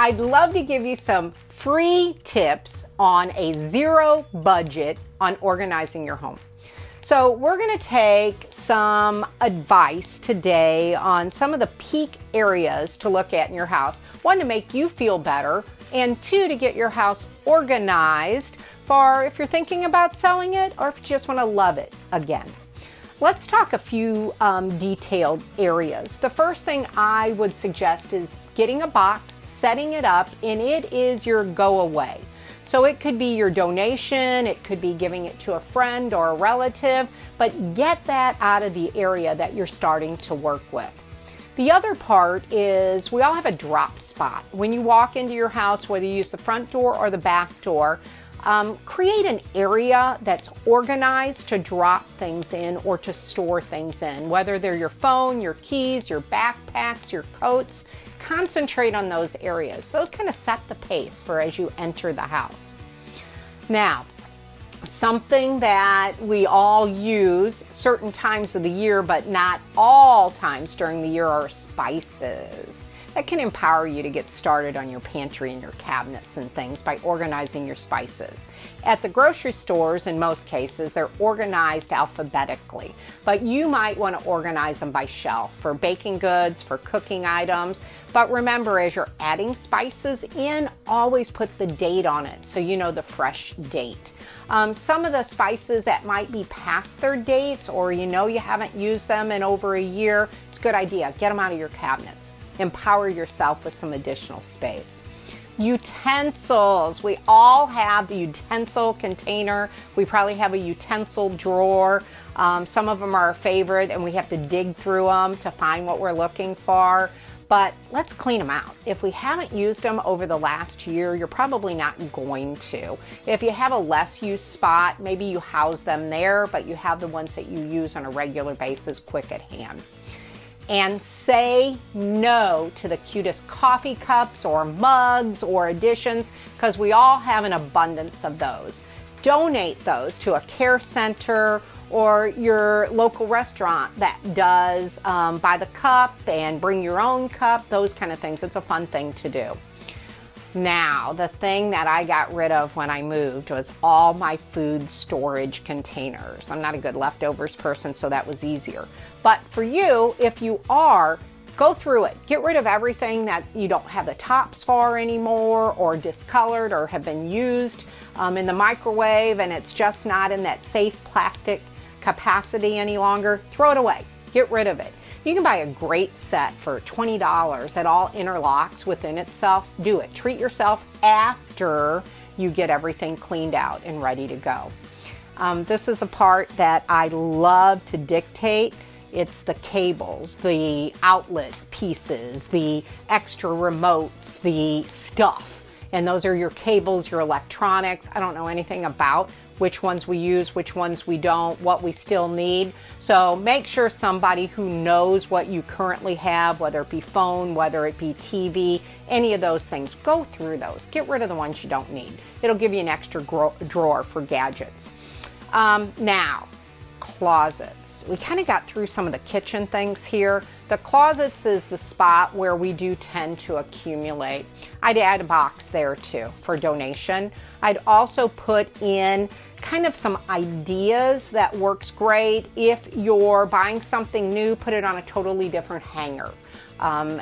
I'd love to give you some free tips on a zero budget on organizing your home. So we're going to take some advice today on some of the peak areas to look at in your house. One, to make you feel better, and two, to get your house organized for if you're thinking about selling it or if you just want to love it again. Let's talk a few detailed areas. The first thing I would suggest is getting a box, setting it up, and it is your go away. So it could be your donation, it could be giving it to a friend or a relative, but get that out of the area that you're starting to work with. The other part is we all have a drop spot. When you walk into your house, whether you use the front door or the back door, create an area that's organized to drop things in or to store things in, whether they're your phone, your keys, your backpacks, your coats. Concentrate on those areas. Those kind of set the pace for as you enter the house. Now, something that we all use certain times of the year, but not all times during the year, are spices. That can empower you to get started on your pantry and your cabinets and things by organizing your spices. At the grocery stores, in most cases, they're organized alphabetically, but you might want to organize them by shelf for baking goods, for cooking items. But remember, as you're adding spices in, always put the date on it so you know the fresh date. Some of the spices that might be past their dates, or you know you haven't used them in over a year, it's a good idea. Get them out of your cabinets. Empower yourself with some additional space. Utensils. We all have the utensil container. We probably have a utensil drawer. Some of them are our favorite and we have to dig through them to find what we're looking for. But let's clean them out. If we haven't used them over the last year, you're probably not going to. If you have a less used spot, maybe you house them there, but you have the ones that you use on a regular basis quick at hand. And say no to the cutest coffee cups or mugs or additions, because we all have an abundance of those. Donate those to a care center or your local restaurant that does buy the cup and bring your own cup, those kind of things. It's a fun thing to do. Now, the thing that I got rid of when I moved was all my food storage containers. I'm not a good leftovers person, so that was easier. But for you, if you are, go through it. Get rid of everything that you don't have the tops for anymore, or discolored, or have been used in the microwave and it's just not in that safe plastic capacity any longer. Throw it away. Get rid of it. You can buy a great set for $20 that all interlocks within itself. Do it. Treat yourself after you get everything cleaned out and ready to go. This is the part that I love to dictate. It's the cables, the outlet pieces, the extra remotes, the stuff. And those are your cables, your electronics. I don't know anything about which ones we use, which ones we don't, what we still need. So make sure somebody who knows what you currently have, whether it be phone, whether it be TV, any of those things, go through those. Get rid of the ones you don't need. It'll give you an extra drawer for gadgets. Now, closets. We kind of got through some of the kitchen things here. The closets is the spot where we do tend to accumulate. I'd add a box there too for donation. I'd also put in kind of some ideas that works great. If you're buying something new, put it on a totally different hanger.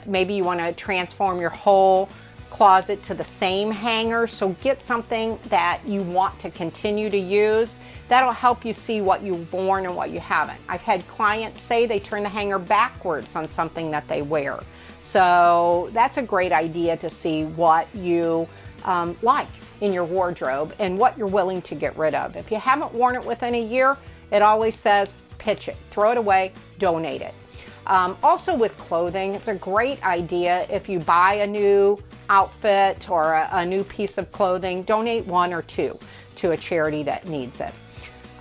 Maybe you want to transform your whole closet to the same hanger, so get something that you want to continue to use. That'll help you see what you've worn and what you haven't. I've had clients say they turn the hanger backwards on something that they wear. So that's a great idea to see what you like in your wardrobe and what you're willing to get rid of. If you haven't worn it within a year, it always says pitch it, throw it away, donate it. Also with clothing, it's a great idea if you buy a new outfit or a new piece of clothing, donate one or two to a charity that needs it.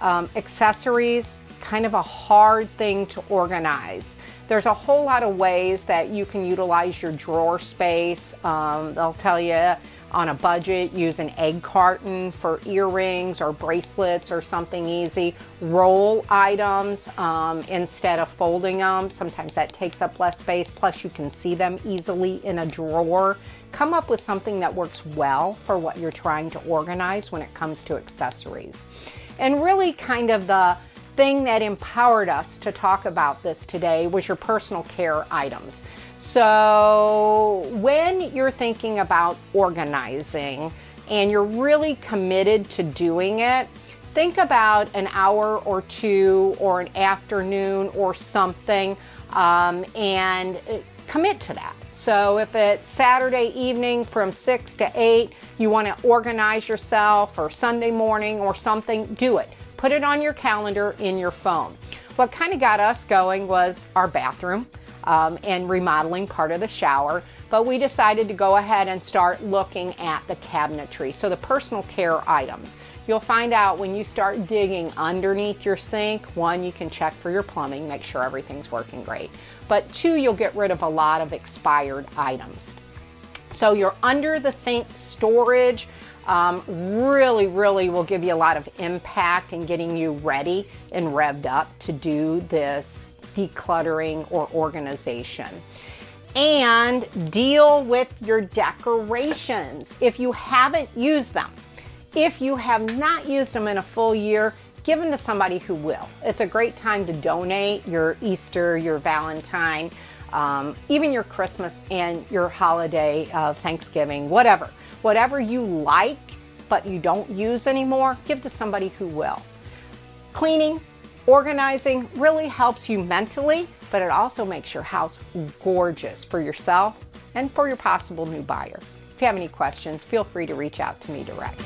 Accessories, kind of a hard thing to organize. There's a whole lot of ways that you can utilize your drawer space. They'll tell you on a budget, use an egg carton for earrings or bracelets or something easy. Roll items instead of folding them. Sometimes that takes up less space, plus you can see them easily in a drawer. Come up with something that works well for what you're trying to organize when it comes to accessories. And really kind of the thing that empowered us to talk about this today was your personal care items. So when you're thinking about organizing and you're really committed to doing it, think about an hour or two or an afternoon or something and commit to that. So if it's Saturday evening from 6 to 8, you want to organize yourself, or Sunday morning or something, do it. Put it on your calendar in your phone. What kind of got us going was our bathroom and remodeling part of the shower, but we decided to go ahead and start looking at the cabinetry. So the personal care items. You'll find out when you start digging underneath your sink, one, you can check for your plumbing, make sure everything's working great. But two, you'll get rid of a lot of expired items. So your under the sink storage really will give you a lot of impact in getting you ready and revved up to do this decluttering or organization. And deal with your decorations if you haven't used them. If you have not used them in a full year, give them to somebody who will. It's a great time to donate your Easter, your Valentine, even your Christmas and your holiday of Thanksgiving, whatever. Whatever you like but you don't use anymore, give to somebody who will. Cleaning, organizing really helps you mentally, but it also makes your house gorgeous for yourself and for your possible new buyer. If you have any questions, feel free to reach out to me direct.